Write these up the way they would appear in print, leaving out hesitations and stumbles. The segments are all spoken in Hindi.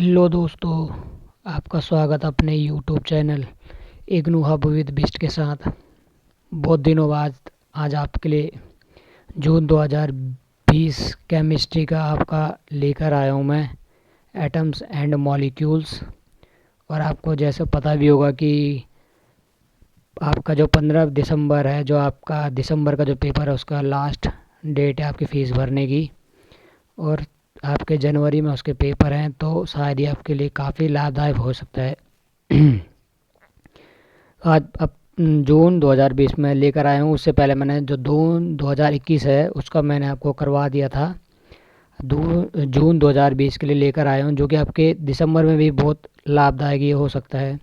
हेलो दोस्तों, आपका स्वागत अपने YouTube channel IGNOU hub with Bisht के साथ। बहुत दिनों बाद आज आपके लिए जून 2020 केमिस्ट्री का आपका लेकर आया हूँ मैं, एटम्स एंड मॉलिक्यूल्स। और आपको जैसे पता भी होगा कि आपका जो 15 दिसंबर है, जो आपका दिसंबर का जो पेपर है उसका लास्ट डेट है आपकी फ़ीस भरने की। और आपके जनवरी में उसके पेपर हैं, तो शायद ये आपके लिए काफ़ी लाभदायक हो सकता है। आज अब जून 2020 में लेकर आया हूँ। उससे पहले मैंने जो जून 2021 है उसका मैंने आपको करवा दिया था। जून 2020 के लिए लेकर आया हूँ, जो कि आपके दिसंबर में भी बहुत लाभदायक ये हो सकता है।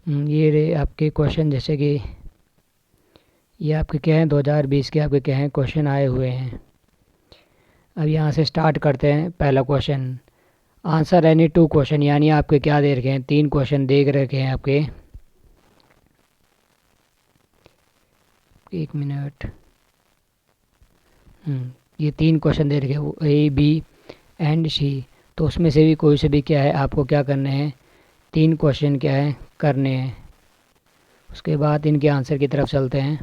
ये रहे आपके क्वेश्चन, जैसे कि ये आपके क्या हैं 2020 के आपके क्या हैं क्वेश्चन आए हुए हैं। अब यहाँ से स्टार्ट करते हैं। पहला question, answer any two question, यानी आपके क्या दे रखे हैं, 3 क्वेश्चन दे रखे हैं आपके। एक मिनट। ये 3 क्वेश्चन दे रखे हैं, ए बी एंड सी। तो उसमें से भी कोई से भी क्या है आपको क्या करने हैं, 3 क्वेश्चन क्या है करने हैं। उसके बाद इनके आंसर की तरफ चलते हैं।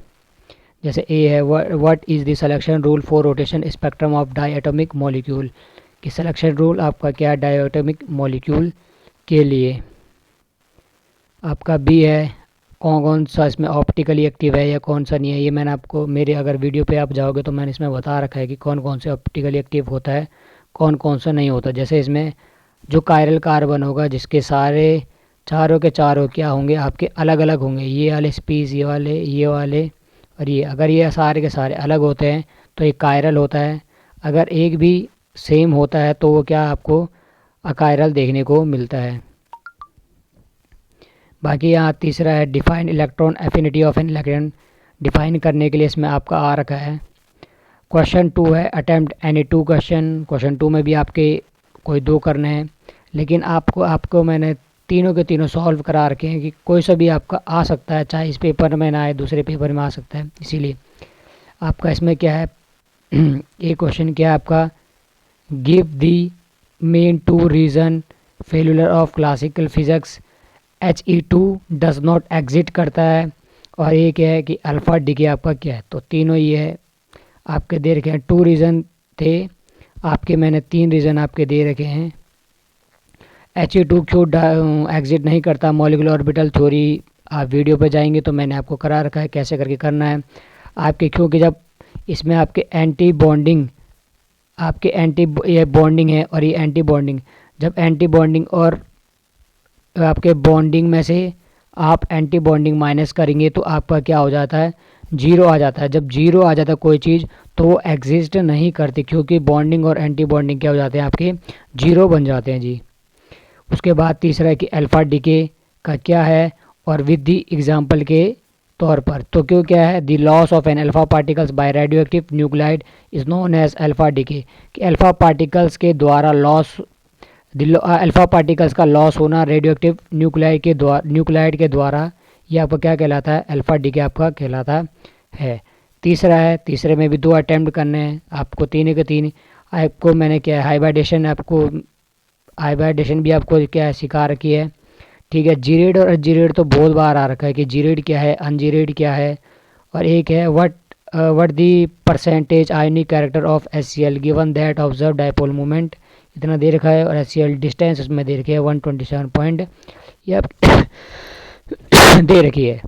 जैसे ए है, what is the selection rule for rotation spectrum of diatomic molecule, कि सिलेक्शन रूल आपका क्या है डायटोमिक मॉलिक्यूल के लिए। आपका बी है, कौन कौन सा इसमें ऑप्टिकली एक्टिव है या कौन सा नहीं है। ये मैंने आपको मेरे अगर वीडियो पे आप जाओगे तो मैंने इसमें बता रखा है कि कौन कौन से ऑप्टिकली एक्टिव होता है, कौन कौन सा नहीं होता। जैसे इसमें जो कायरल कार्बन होगा, जिसके सारे चारों के चारों क्या होंगे आपके अलग अलग होंगे, ये वाले स्पीस, ये वाले और ये। अगर ये सारे के सारे अलग होते हैं तो एक कायरल होता है। अगर एक भी सेम होता है तो वो क्या आपको अकायरल देखने को मिलता है। बाकी यहाँ तीसरा है, define electron affinity of an electron, define करने के लिए इसमें आपका आ रखा है। क्वेश्चन 2 है, अटेम्प्ट एनी 2 क्वेश्चन। क्वेश्चन 2 में भी आपके कोई 2 करने हैं, लेकिन आपको मैंने तीनों के तीनों सॉल्व करा रखे हैं कि कोई सा भी आपका आ सकता है, चाहे इस पेपर में ना आए दूसरे पेपर में आ सकता है। इसीलिए आपका इसमें क्या है, एक क्वेश्चन क्या है आपका, give the main 2 reason failure of classical physics He2 does not exit करता है। और एक है कि अल्फ़ा डीके आपका क्या है। तो तीनों ये है आपके दे रखे हैं। 2 रीज़न थे आपके, मैंने 3 रीज़न आपके दे रखे हैं। He2 क्यों एग्जिट नहीं करता, मॉलिक्यूलर ऑर्बिटल थ्योरी आप वीडियो पे जाएंगे तो मैंने आपको करा रखा है कैसे करके करना है आपके। क्योंकि जब इसमें आपके एंटी बॉन्डिंग, आपके ये बॉन्डिंग है और ये एंटी बॉन्डिंग, जब एंटी बॉन्डिंग और आपके बॉन्डिंग में से आप एंटी बॉन्डिंग माइनस करेंगे तो आपका क्या हो जाता है, जीरो आ जाता है। जब जीरो आ जाता है कोई चीज़ तो वो एग्जिस्ट नहीं करती, क्योंकि बॉन्डिंग और एंटी बॉन्डिंग क्या हो जाते हैं आपके, जीरो बन जाते हैं जी। उसके बाद तीसरा है कि अल्फा डीके का क्या है, और विद दी एग्जाम्पल के तौर पर। तो क्यों क्या है, the loss of an alpha particles by radioactive nuclide is known as alpha decay, कि अल्फा पार्टिकल्स के द्वारा लॉस, अल्फा पार्टिकल्स का लॉस होना रेडियो एक्टिव न्यूक्लाइड के द्वारा, ये आपका क्या कहलाता है, अल्फा डीके आपका कहलाता है। तीसरा है, तीसरे में भी 2 अटैम्प्ट करने हैं आपको, 3 के 3। आपको मैंने क्या है हाइब्रिडेशन, आपको हाइब्रिडेशन भी आपको क्या है सिखा रखी है, ठीक है। जीरेड और अनजीरेड तो बहुत बार आ रखा है कि जीरेड क्या है, अनजीरेड क्या है। और एक है what the percentage ionic character of HCl given that observe dipole movement, इतना दे रखा है। और HCl डिस्टेंस उसमें दे रखी है 127 पॉइंट, ये दे रखी है।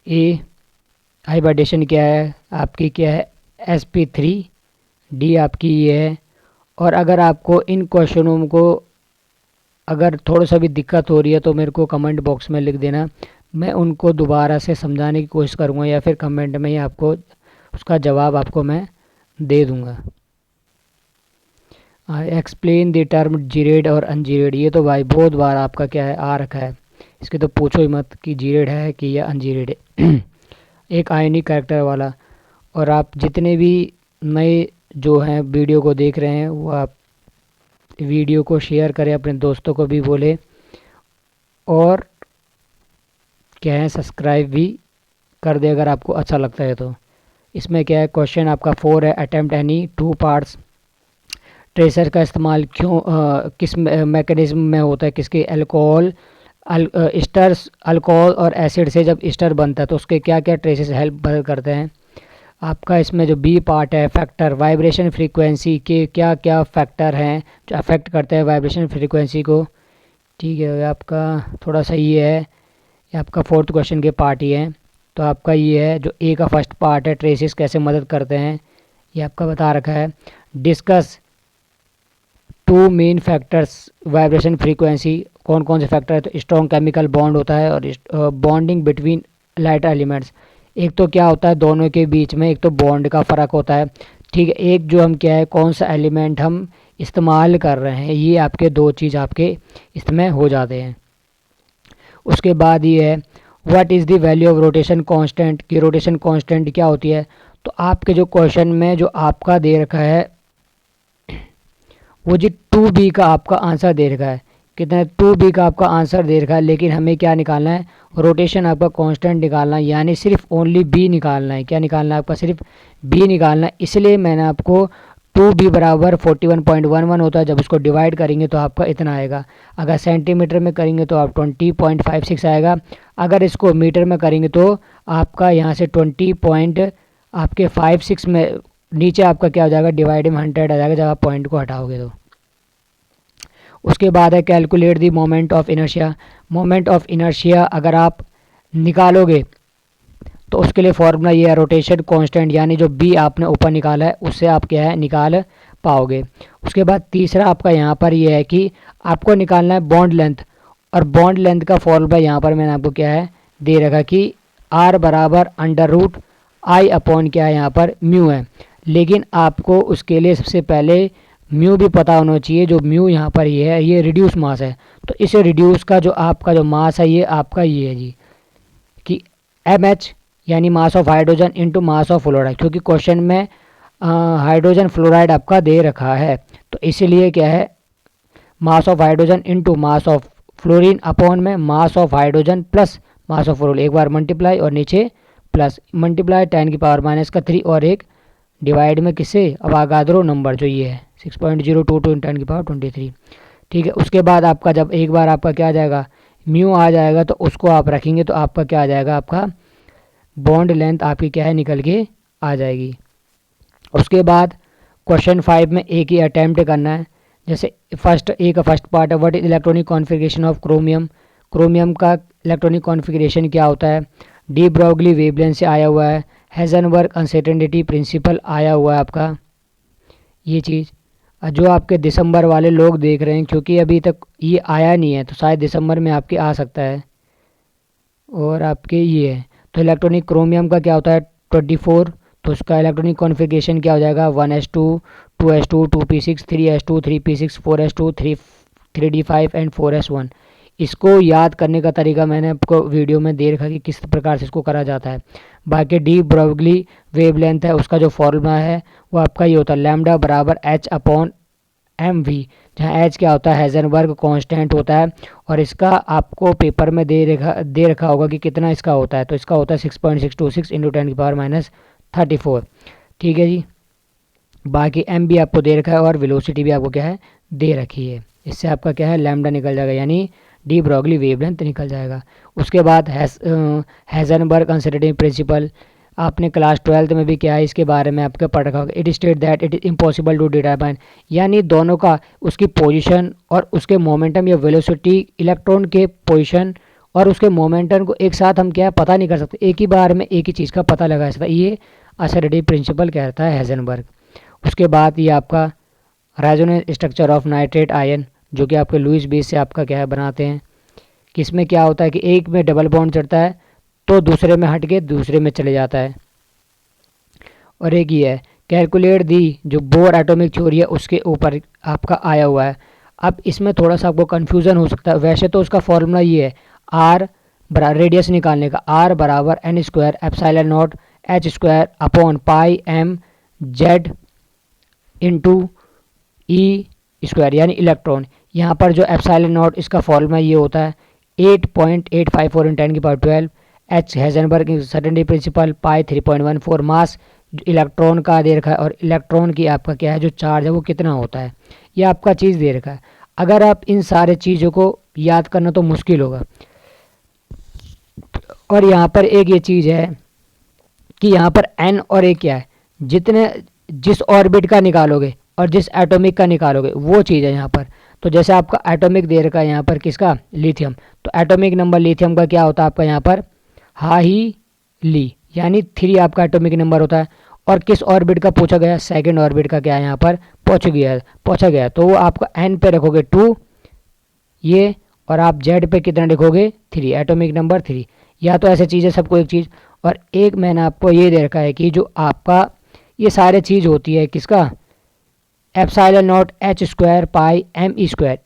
ए हाइब्रिडेशन क्या है आपकी, क्या है sp3d आपकी ये है। और अगर आपको इन क्वेश्चनों को अगर थोड़ा सा भी दिक्कत हो रही है तो मेरे को कमेंट बॉक्स में लिख देना, मैं उनको दोबारा से समझाने की कोशिश करूँगा, या फिर कमेंट में ही आपको उसका जवाब आपको मैं दे दूँगा। एक्सप्लेन द टर्म जीरेड और अनजीरेड, ये तो भाई बहुत बार आपका क्या है आ रखा है, इसके तो पूछो ही मत कि जीरेड है कि या अनजीरेड है। एक आयनिक कैरेक्टर वाला। और आप जितने भी नए जो हैं वीडियो को देख रहे हैं वो आप वीडियो को शेयर करें, अपने दोस्तों को भी बोले, और क्या है सब्सक्राइब भी कर दे अगर आपको अच्छा लगता है तो। इसमें क्या है क्वेश्चन आपका 4 है, अटेम्प्ट एनी 2 पार्ट्स ट्रेसर का इस्तेमाल क्यों किस मैकेनिज्म में होता है, किसके अल्कोहल स्टर्स अल्कोहल और एसिड से जब स्टर बनता है तो उसके क्या क्या ट्रेसेस हेल्प करते हैं। आपका इसमें जो बी पार्ट है फैक्टर, वाइब्रेशन फ्रीक्वेंसी के क्या क्या फैक्टर हैं जो अफेक्ट करते हैं वाइब्रेशन फ्रीक्वेंसी को। ठीक है, आपका थोड़ा सा ये है, ये आपका फोर्थ क्वेश्चन के पार्ट ही है। तो आपका ये है जो ए का फर्स्ट पार्ट है, ट्रेसेस कैसे मदद करते हैं, ये आपका बता रखा है। Discuss two main factors vibration frequency, कौन कौन से फैक्टर है, तो स्ट्रॉन्ग केमिकल बॉन्ड होता है और बॉन्डिंग बिटवीन लाइट एलिमेंट्स। एक तो क्या होता है दोनों के बीच में, एक तो बॉन्ड का फ़र्क होता है। ठीक है, एक जो हम क्या है कौन सा एलिमेंट हम इस्तेमाल कर रहे हैं, ये आपके दो चीज़ आपके इसमें हो जाते हैं। उसके बाद ये है what is the value of rotation constant, की रोटेशन कांस्टेंट क्या होती है। तो आपके जो क्वेश्चन में जो आपका दे रखा है वो जी 2b का आपका आंसर दे रखा है, कितना 2b का आपका आंसर दे रखा है, लेकिन हमें क्या निकालना है, रोटेशन आपका कांस्टेंट निकालना है, यानी सिर्फ ओनली b निकालना है। क्या निकालना है आपका, सिर्फ b निकालना है। इसलिए मैंने आपको 2b बराबर 41.11 होता है, जब उसको डिवाइड करेंगे तो आपका इतना आएगा। अगर सेंटीमीटर में करेंगे तो आप 20.56 आएगा, अगर इसको मीटर में करेंगे तो आपका यहाँ से 20.56 में नीचे आपका क्या हो जाएगा, डिवाइड में 100 आ जाएगा जब आप पॉइंट को हटाओगे तो। उसके बाद है calculate the moment of inertia. Moment of inertia अगर आप निकालोगे तो उसके लिए फॉर्मूला ये है रोटेशन कांस्टेंट, यानी जो बी आपने ऊपर निकाला है उससे आप क्या है निकाल पाओगे। उसके बाद तीसरा आपका यहाँ पर ये है कि आपको निकालना है बॉन्ड लेंथ, और बॉन्ड लेंथ का फॉर्मूला यहाँ पर मैंने आपको क्या है दे रखा कि आर बराबर अंडर रूट आई अपॉन क्या है यहाँ पर म्यू है। लेकिन आपको उसके लिए सबसे पहले म्यू भी पता होना चाहिए। जो म्यू यहाँ पर ये है ये रिड्यूस मास है, तो इस रिड्यूस का जो आपका जो मास है ये आपका ये है जी कि mh यानी mass of hydrogen into mass of fluoride, क्योंकि क्वेश्चन में हाइड्रोजन फ्लोराइड आपका दे रखा है, तो इसीलिए क्या है mass of hydrogen into mass of fluorine upon में mass of hydrogen plus mass of fluorine, एक बार मल्टीप्लाई और नीचे प्लस मल्टीप्लाई 10⁻³ और एक डिवाइड में किससे अवागाद्रो नंबर जो ये है 6.022 10⁻23। ठीक है, उसके बाद आपका जब एक बार आपका क्या आ जाएगा म्यू आ जाएगा तो उसको आप रखेंगे तो आपका क्या आ जाएगा, आपका बॉन्ड लेंथ आपकी क्या है निकल के आ जाएगी। उसके बाद क्वेश्चन 5 में एक ही अटैम्प्ट करना है। जैसे फर्स्ट ए का फर्स्ट पार्ट है what is electronic configuration of chromium, chromium का इलेक्ट्रॉनिक कॉन्फ़िगरेशन क्या होता है। डी ब्रॉगली वेवलेंथ से आया हुआ है, हेजनबर्ग अनसर्टेनिटी प्रिंसिपल आया हुआ है आपका ये चीज़। जो आपके दिसंबर वाले लोग देख रहे हैं, क्योंकि अभी तक ये आया नहीं है तो शायद दिसंबर में आपके आ सकता है। और आपके ये है तो इलेक्ट्रॉनिक क्रोमियम का क्या होता है 24, तो उसका इलेक्ट्रॉनिक कॉन्फ़िगरेशन क्या हो जाएगा 1s2 2s2 2p6 3s2 3p6 4s2 3d5 and 4s1। इसको याद करने का तरीका मैंने आपको वीडियो में दे रखा कि किस प्रकार से इसको करा जाता है। बाकी डी ब्रॉगली वेवलेंथ है, उसका जो फॉर्मूला है वो आपका ये होता है लैम्डा बराबर h अपॉन mv, जहाँ h क्या होता है हेजनबर्ग कांस्टेंट होता है, और इसका आपको पेपर में दे रखा होगा कि कितना इसका होता है, तो इसका होता है 6.626 इंटू 10⁻34। ठीक है जी, बाकी m भी आपको दे रखा है और वेलोसिटी भी आपको क्या है दे रखी है। इससे आपका क्या है लैम्डा निकल जाएगा, यानी डी ब्रॉगली वेवलेंथ निकल जाएगा। उसके बाद हेजनबर्ग अनसर्टेनिटी प्रिंसिपल आपने क्लास 12th में भी क्या है इसके बारे में आपके पढ़ रखा होगा। It state that it is impossible to determine, यानी दोनों का उसकी पोजीशन और उसके मोमेंटम या वेलोसिटी इलेक्ट्रॉन के पोजीशन और उसके मोमेंटम को एक साथ हम क्या है पता नहीं कर सकते, एक ही बार में एक ही चीज़ का पता लगा सकता, ये अनसर्टेनिटी प्रिंसिपल कहता है हेजनबर्ग। उसके बाद ये आपका resonance structure of nitrate ion, जो कि आपके लुईस बेस से आपका क्या है बनाते हैं, कि इसमें क्या होता है कि एक में डबल बॉन्ड चढ़ता है तो दूसरे में हट के दूसरे में चले जाता है। और एक ही है कैलकुलेट दी, जो बोर एटॉमिक थ्योरी है उसके ऊपर आपका आया हुआ है। अब इसमें थोड़ा सा आपको कन्फ्यूज़न हो सकता है, वैसे तो उसका फॉर्मूला ये है आर रेडियस निकालने का आर बराबर n square epsilon naught h square upon pi m z into e square यानी इलेक्ट्रॉन। यहाँ पर जो एप्सिलॉन नॉट इसका फॉर्मूला ये होता है 8.854 × 10⁻12, एच हेजनबर्ग सर्टेनिटी प्रिंसिपल, पाई 3.14, मास जो इलेक्ट्रॉन का दे रखा है और इलेक्ट्रॉन की आपका क्या है जो चार्ज है वो कितना होता है, ये आपका चीज़ दे रखा है। अगर आप इन सारे चीज़ों को याद करना तो मुश्किल होगा। और यहाँ पर एक ये चीज़ है कि यहाँ पर एन और ए क्या है, जितने जिस ऑर्बिट का निकालोगे और जिस एटॉमिक का निकालोगे वो चीज़ है यहाँ पर। तो जैसे आपका एटॉमिक दे रखा है यहाँ पर किसका, लिथियम, तो एटॉमिक नंबर लिथियम का क्या होता है आपका यहाँ पर हाई ली, यानी 3 आपका एटॉमिक नंबर होता है। और किस ऑर्बिट का पूछा गया, सेकंड ऑर्बिट का क्या है यहाँ पर पूछा गया, तो वो आपका एन पे रखोगे 2 ये, और आप जेड पे कितना लिखोगे 3, एटॉमिक नंबर 3। या तो ऐसे चीज़ है सबको एक चीज़। और एक मैंने आपको ये दे रखा है कि जो आपका ये सारे चीज़ होती है किसका, epsilon naught h square pi m e square,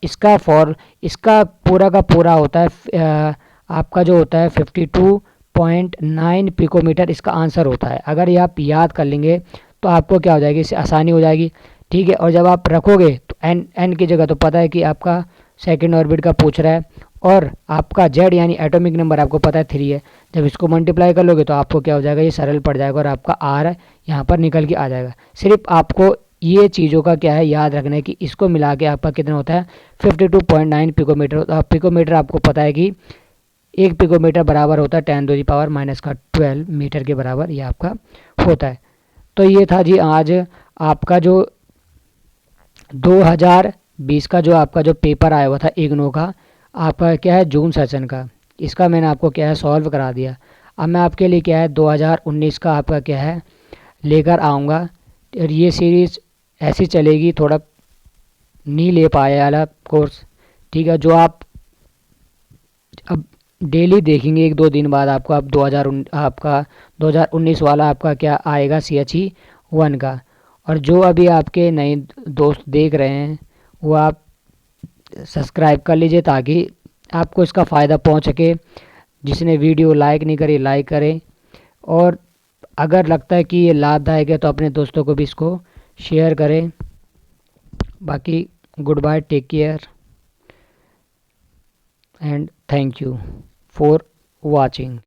इसका पूरा का पूरा होता है आपका जो होता है 52.9 पिकोमीटर इसका आंसर होता है। अगर ये आप याद कर लेंगे तो आपको क्या हो जाएगी, इससे आसानी हो जाएगी। ठीक है, और जब आप रखोगे तो एन की जगह तो पता है कि आपका सेकेंड ऑर्बिट का पूछ रहा है, और आपका जेड यानी एटॉमिक नंबर आपको पता है 3 है। जब इसको मल्टीप्लाई कर लोगे तो आपको क्या हो जाएगा, ये सरल पड़ जाएगा और आपका आर यहाँ पर निकल के आ जाएगा। सिर्फ आपको ये चीज़ों का क्या है याद रखना है कि इसको मिला के आपका कितना होता है 52.9 पिकोमीटर। पिकोमीटर आपको पता है कि 1 पिकोमीटर बराबर होता है 10⁻⁻12 मीटर के बराबर ये आपका होता है। तो ये था जी आज आपका जो 2020 का जो आपका जो पेपर आया हुआ था इग्नू का, आपका क्या है जून सेशन का, इसका मैंने आपको क्या है सॉल्व करा दिया। अब मैं आपके लिए क्या है 2019 का आपका क्या है लेकर आऊँगा, और ये सीरीज़ ऐसी चलेगी, थोड़ा नहीं ले पाए वाला कोर्स। ठीक है, जो आप अब डेली देखेंगे 1-2 दिन बाद आपको अब 2019 वाला आपका क्या आएगा CHE 1 का। और जो अभी आपके नए दोस्त देख रहे हैं वो आप सब्सक्राइब कर लीजिए ताकि आपको इसका फ़ायदा पहुंच सके। जिसने वीडियो लाइक नहीं करी लाइक करें, और अगर लगता है कि ये लाभदायक है तो अपने दोस्तों को भी इसको शेयर करें। बाकी goodbye, take care and thank you for watching।